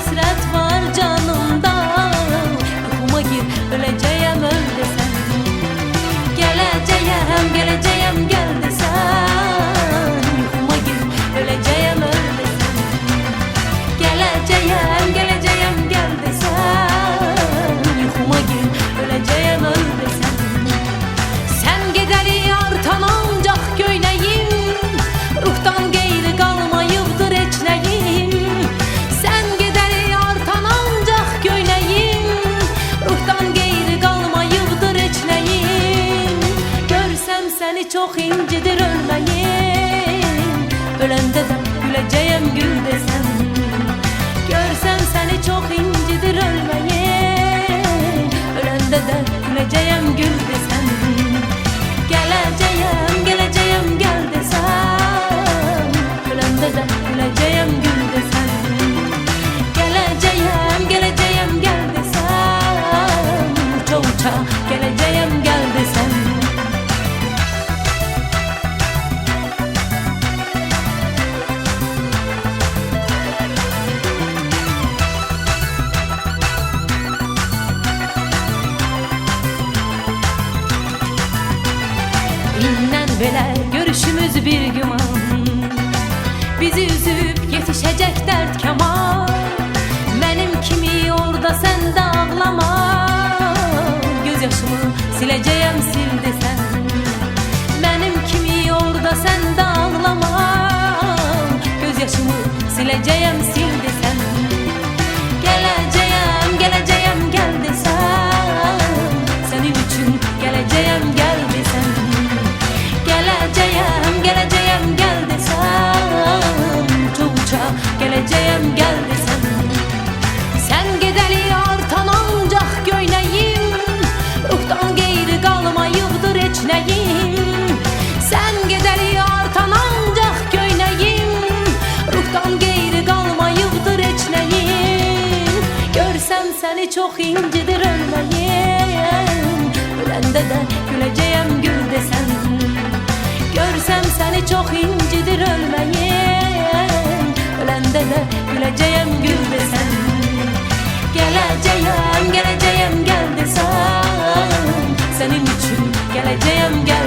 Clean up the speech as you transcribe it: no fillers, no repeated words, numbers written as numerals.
həsrət var canımda. Yuxuma gir, öləcəyəm öl desən. Gələcəyəm, gələcəyəm gəl desən. Yuxuma gir, öləcəyəm öl desən. Gələcəyəm, gələcəyəm gəl desən. Yuxuma gir, öləcəyəm öl desən. Sən gedəli artan ancaq göynəyim, ruhdan qeyri qalmayıbdır heç nəyim. Sən gedəli artan ancaq göynəyim, ruhdan qeyri qalmayıbdır heç nəyim. Görsəm səni çox incidir ölməyim, öləndə də güləcəyəm gül desən. Görsəm səni çox incidir ölməyim, öləndə də güləcəyəm gül desən. Gələcəyəm, gələcəyəm gəl desən. Öləndə də güləcəyəm gül desən. Gələcəyəm, gələcəyəm gəl desən. Uça uça gələcəyəm gəl desən. İndən belə görüşümüz bir güman, bizi üzüb yetişəcək dərd kamal. Mənim kimi orada sən də ağlama, göz yaşımı siləcəyəm sil desən. Mənim kimi orada sən də ağlama, göz yaşımı siləcəyəm sil desən. Gələcəyəm, gələcəyəm gəl desən. Sənin üçün gələcəyəm gəl desən. Gələcəyəm, gələcəyəm gəl desən. Uça uça gələcəyəm gəl desən. Sən gedəli artan ancaq göynəyim, ruhdan qeyri qalmayıbdır heç nəyim. Sən gedəli artan ancaq göynəyim, ruhdan qeyri qalmayıbdır heç nəyim. Görsəm səni çox incidir ölməyim, öləndə də güləcəyəm gül desən. Görsəm səni çox incidir ölməyim, öləndə də güləcəyəm gül desən. Gələcəyəm, gələcəyəm gəl desən. Sənin üçün gələcəyəm gəl